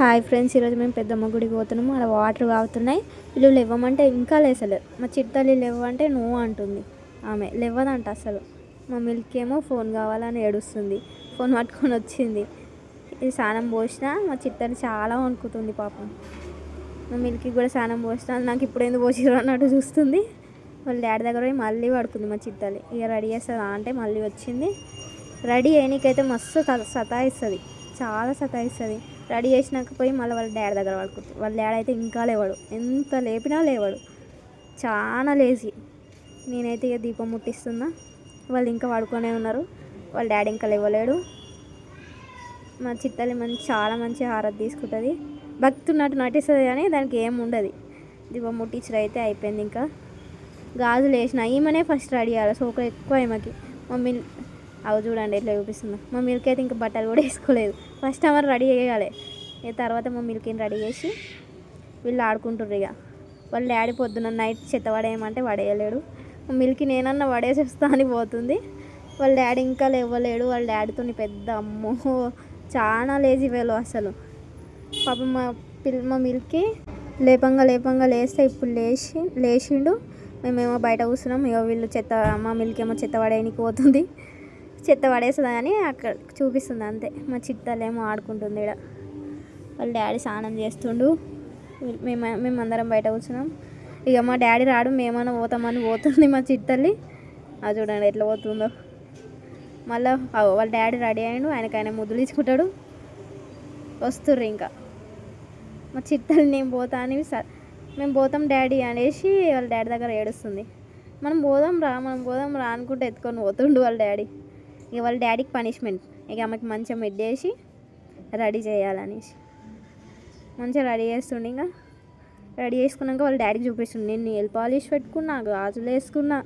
Hi friends, ఈరోజు మేము పెద్దమ్మ గుడికి పోతున్నాము. అక్కడ వాటర్ కాగుతున్నాయి. వీళ్ళు లేవమంటే ఇంకా లేసలేదు. మా చిట్టల్లి లేవంటే నువ్వు అంటుంది. ఆమె లేవదంట అసలు. మా మిల్క్ ఏమో ఫోన్ కావాలని ఏడుస్తుంది. ఫోన్ పట్టుకొని వచ్చింది. ఇది స్నానం పోసినా మా చిట్టల్లి చాలా వణుకుతుంది పాపం. మా మిల్క్కి కూడా స్నానం పోసినా నాకు ఇప్పుడు ఎందుకు పోసిరు అన్నట్టు చూస్తుంది. వాళ్ళ డాడీ దగ్గర పోయి మళ్ళీ పడుకుంది మా చిట్టల్లి. ఇక రెడీ చేస్తుందా అంటే మళ్ళీ వచ్చింది. రెడీ అయినకైతే మస్తు సతాయిస్తుంది, చాలా సతాయిస్తుంది. రెడీ చేసినాక పోయి మళ్ళీ వాళ్ళ డాడీ దగ్గర పడుకుంటుంది. వాళ్ళ డాడీ అయితే ఇంకా లేవాడు, ఎంత లేపినా లేవాడు, చాలా లేజీ. నేనైతే ఇక దీపం ముట్టిస్తున్నా, వాళ్ళు ఇంకా పడుకొనే ఉన్నారు. వాళ్ళ డాడీ ఇంకా లేవలేడు. మా చిట్టల్లి చాలా మంచి హారతి తీసుకుంటుంది. భక్తి ఉన్నట్టు నటిస్తుంది కానీ దానికి ఏం ఉండదు. దీపం ముట్టించడం అయితే అయిపోయింది. ఇంకా గాజులు వేసిన ఈమెనే ఫస్ట్ రెడీ అయ్యాలి, సోక ఎక్కువ ఈమెకి. మమ్మీ అవి చూడండి ఎట్లా చూపిస్తుందా. మా మిల్క్ అయితే ఇంకా బట్టలు కూడా వేసుకోలేదు. ఫస్ట్ ఆమె రెడీ చేయాలి, ఇక తర్వాత మా మిల్క్ని రెడీ చేసి వీళ్ళు ఆడుకుంటుర్రు. ఇక వాళ్ళ డాడీ పొద్దున్న నైట్ చెత్త పడేయమంటే పడేయలేడు. మా మిల్క్ నేనన్నా పడేసేస్తా అని పోతుంది. వాళ్ళ డాడీ ఇంకా లేవలేడు. వాళ్ళ డాడీతో పెద్ద అమ్మో చాలా లేజీ వేలు అసలు. పాపం మా మిల్క్కి లేపంగా లేస్తే ఇప్పుడు లేచిండు. మేమేమో బయట కూర్చున్నాం. ఇక వీళ్ళు మా మిల్క్ ఏమో చెత్త పడేయడానికి పోతుంది. చెత్త పడేస్తుంది అని అక్కడ చూపిస్తుంది అంతే. మా చిట్టలేమో ఆడుకుంటుంది. ఇక్కడ వాళ్ళ డాడీ స్నానం చేస్తుండు. మేమందరం బయట కూర్చున్నాం. ఇక మా డాడీ రాడు, మేమన్నా పోతామని పోతుంది మా చిట్టల్లి. అది చూడండి ఎట్లా పోతుందో. మళ్ళీ వాళ్ళ డాడీ రెడీ అయ్యిండు, ఆయన ముద్దులు ఇచ్చుకుంటాడు. వస్తుర్రు ఇంకా మా చిట్టల్లి. నేను పోతా అని మేము పోతాం డాడీ అనేసి వాళ్ళ డాడీ దగ్గర ఏడుస్తుంది. మనం పోదాం రా అనుకుంటే ఎత్తుకొని పోతుండు వాళ్ళ డాడీ. ఇక వాళ్ళ డాడీకి పనిష్మెంట్, ఇక ఆమెకి మంచిగా మెడ్డేసి రెడీ చేయాలనేసి మంచిగా రెడీ చేస్తుండే. ఇంకా రెడీ చేసుకున్నాక వాళ్ళ డాడీకి చూపిస్తుండే, నేను నెయిల్ పాలిష్ పెట్టుకున్నా, గాజులు వేసుకున్నా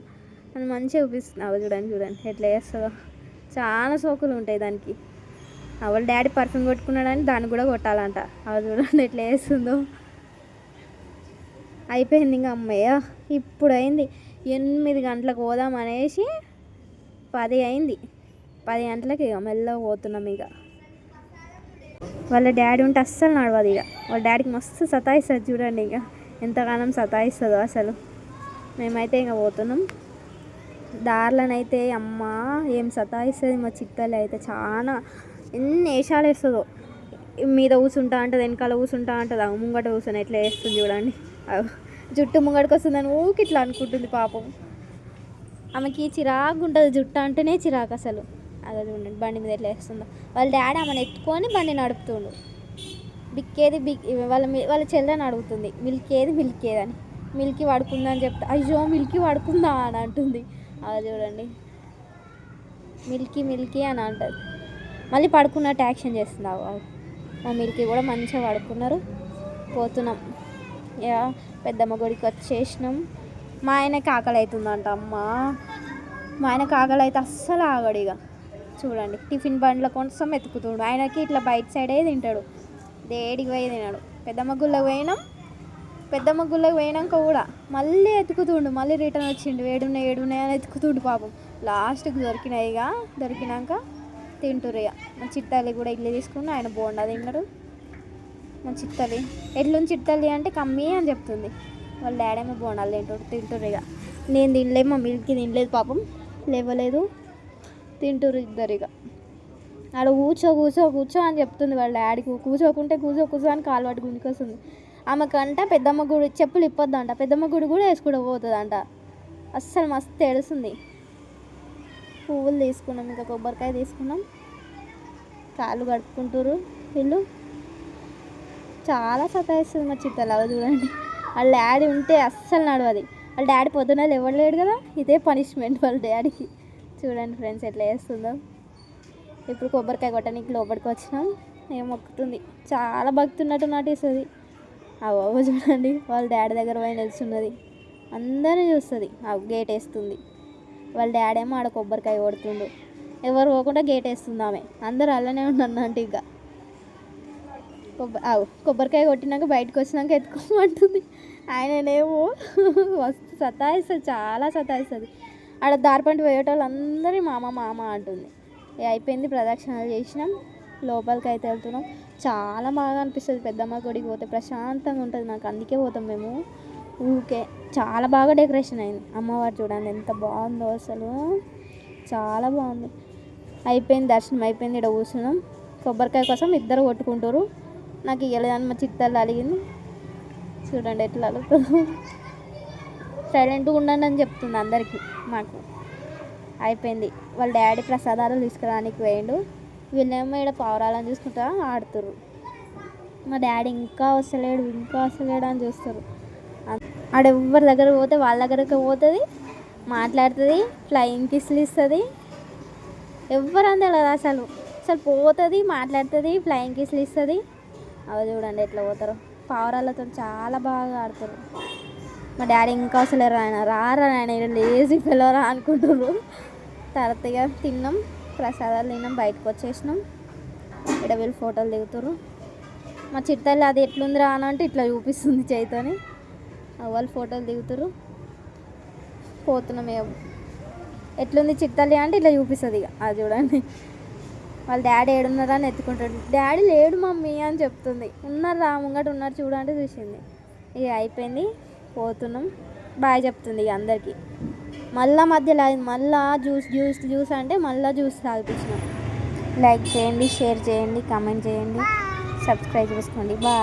అని మంచిగా చూపిస్తున్నా. అవి చూడండి ఎట్లా చేస్తుందో. చాలా సోకులు ఉంటాయి దానికి. వాళ్ళ డాడీ పర్ఫ్యూమ్ కొట్టుకున్నాడని దాన్ని కూడా కొట్టాలంట. అవి చూడండి ఎట్లా చేస్తుందో. అయిపోయింది ఇంకా అమ్మయ్య. ఇప్పుడు అయింది 8 గంటలకు పోదాం అనేసి 10 అయింది. 10 గంటలకి ఇక మెల్లగా పోతున్నాం. ఇక వాళ్ళ డాడీ ఉంటే అస్సలు నడవదు. ఇక వాళ్ళ డాడీకి మస్తు సతాయిస్తుంది చూడండి. ఇక ఎంతగానం సతాయిస్తుందో అసలు. మేమైతే ఇంకా పోతున్నాం. దారిలోనైతే అమ్మ ఏం సతాయిస్తుంది మా చిట్టల్లి అయితే. చాలా ఎన్ని వేషాలు వేస్తుందో. మీద కూర్చుంటా అంటది, వెనకాల కూర్చుంటా అంటది, ముంగట కూర్చొని ఎట్లా వేస్తుంది చూడండి. జుట్టు ముంగడికి వస్తుందని ఊకి ఇట్లా అనుకుంటుంది పాపం. ఆమెకి చిరాకు ఉంటుంది, జుట్టు అంటేనే చిరాకు అసలు. అదే చూడండి బండి మీద ఎట్లా వేస్తుందో. వాళ్ళ డాడీ ఆమెను ఎత్తుకొని బండి నడుపుతుండు. వాళ్ళ చెల్లెని అడుగుతుంది మిల్క్ ఏది అని. మిల్కీ పడుకుందా అని చెప్తా, అయ్యో మిల్కీ పడుకుందా అని అంటుంది. అలా చూడండి మిల్కీ అని అంటుంది. మళ్ళీ పడుకున్నట్టు యాక్షన్ చేస్తుంది. మా మిల్కీ కూడా మంచిగా పడుకున్నారు. పోతున్నాం. ఇక పెద్దమ్మ గుడికి వచ్చేసినాం. మా ఆయనకి ఆకలి అవుతుందంట. మా ఆయనకి ఆకలి అయితే అస్సలు ఆగడు. ఇక చూడండి టిఫిన్ బండ్ల కోసం ఎత్తుకుతుండు. ఆయనకి ఇట్లా బయట సైడే తింటాడు, దేడికి పోయి తినాడు. పెద్దమ్మ గుళ్ళకి పోయినాక కూడా మళ్ళీ ఎత్తుకుతుండు. మళ్ళీ రిటర్న్ వచ్చిండు. ఏడున్నాయి అని ఎత్తుకుతుండు పాపం. లాస్ట్కి దొరికినాక తింటురు. ఇక మా చిట్టల్లి కూడా ఇడ్లీ తీసుకుని ఆయన బోండా తిన్నాడు. మా చిట్టల్లి ఎట్లుంది చిట్టల్లి అంటే కమ్మీ అని చెప్తుంది. వాళ్ళ డాడీ ఏమో బోండాలు తింటురు. ఇక నేను తినలేదు, మా మిల్క్కి తినలేదు పాపం, లేవలేదు. తింటురు ఇద్దరు. ఇక ఆడ కూర్చో అని చెప్తుంది వాళ్ళ డాడీకి. కూర్చో అని కాలు పట్టి గుంజుకొస్తుంది. ఆమెకంట పెద్దమ్మ గుడి చెప్పులు ఇప్పొద్దంట. పెద్దమ్మ గుడి కూడా వేసుకుంటూ పోతుందంట. అస్సలు మస్తు ఏడుస్తుంది. పువ్వులు తీసుకున్నాం, ఇంకా కొబ్బరికాయ తీసుకున్నాం. కాళ్ళు కడుక్కుంటారు వీళ్ళు. చాలా సతాయిస్తుంది మా చిట్టల్లి. అలా చూడండి వాళ్ళ డాడీ ఉంటే అస్సలు నడవది. వాళ్ళ డాడీ పొద్దున్న లేవలేడు కదా, ఇదే పనిష్మెంట్ వాళ్ళ డాడీకి. చూడండి ఫ్రెండ్స్ ఎట్లా చేస్తుందో. ఇప్పుడు కొబ్బరికాయ కొట్టడానికి లోపలికి వచ్చినాం. ఏం మొక్కుతుంది, చాలా భక్తి ఉన్నట్టు నటిస్తుంది. అవ్వ చూడండి వాళ్ళ డాడీ దగ్గర పోయి నిలుచున్నది, అందరినీ చూస్తుంది. గేట్ వేస్తుంది. వాళ్ళ డాడీ ఏమో ఆడ కొబ్బరికాయ కొడుతుండు. ఎవరు పోకుండా గేట్ వేస్తుంది ఆమె. అందరూ అలానే ఉండండి. ఇక కొబ్బరికాయ కొట్టినాక బయటకు వచ్చినాక ఎత్తుకోమంటుంది. ఆయననేమో మస్తు సతాయిస్తుంది, చాలా సతాయిస్తుంది. ఆడ దారిపంట పోయేటోళ్ళు అందరి మామ అంటుంది. అయిపోయింది, ప్రదక్షిణాలు చేసినాం. లోపలికి అయితే వెళ్తున్నాం. చాలా బాగా అనిపిస్తుంది పెద్దమ్మ గుడికి పోతే, ప్రశాంతంగా ఉంటుంది నాకు, అందుకే పోతాం మేము ఊకే. చాలా బాగా డెకరేషన్ అయింది అమ్మవారు, చూడండి ఎంత బాగుందో అసలు, చాలా బాగుంది. అయిపోయింది దర్శనం అయిపోయింది, ఇక్కడ కూర్చున్నాం. కొబ్బరికాయ కోసం ఇద్దరు కొట్టుకుంటారు, నాకు ఇవ్వలేదని మా చిత్తల్లు అలిగింది. చూడండి ఎట్లా అలుగుతుందో, సైలెంట్గా ఉండండి అని చెప్తుంది అందరికీ. మాకు అయిపోయింది, వాళ్ళ డాడీ ప్రసాదాలు తీసుకురానికి పోయిండు, వీళ్ళేమో ఇక్కడ పావురాలను చూసుకుంటా ఆడుతుర్రు. మా డాడీ ఇంకా వస్తలేడు అని చూస్తారు. ఆడ ఎవరి దగ్గర పోతే వాళ్ళ దగ్గరకు పోతుంది, మాట్లాడుతుంది, ఫ్లయింగ్ కిస్లు ఇస్తుంది. ఎవరు తెలియదు అసలు పోతుంది, మాట్లాడుతుంది, ఫ్లయింగ్ కిస్లు ఇస్తుంది. అవి చూడండి ఎట్లా పోతారు, పావురాలతో చాలా బాగా ఆడుతారు. మా డాడీ ఇంకా అసలు రారా ఆయన లేజీ పిల్లరా అనుకుంటున్నారు. తర్వాతగా తిన్నాం, ప్రసాదాలు తిన్నాం, బయటకు వచ్చేసినాం. ఇక్కడ వీళ్ళు ఫోటోలు దిగుతారు. మా చిట్టల్లి అది ఎట్లుంది రా అని అంటే ఇట్లా చూపిస్తుంది చేయితోని, వాళ్ళు ఫోటోలు దిగుతారు. పోతున్నాం, ఎట్లుంది చిట్టల్లి అంటే ఇట్లా చూపిస్తుంది. ఇక అది చూడండి, వాళ్ళ డాడీ ఏడున్నారా అని ఎత్తుకుంటాడు. డాడీ లేడు మమ్మీ అని చెప్తుంది. ఉన్నారు రా ముంగట ఉన్నారు చూడంటే చూసింది. ఇక అయిపోయింది, పోతున్నాం, బాయ్ చెప్తుంది ఇక అందరికీ. మళ్ళీ మధ్యలో మళ్ళీ జ్యూస్ అంటే మళ్ళీ జ్యూస్ తాగిపించినాం. లైక్ చేయండి, షేర్ చేయండి, కామెంట్ చేయండి, సబ్స్క్రైబ్ చేసుకోండి. బాయ్.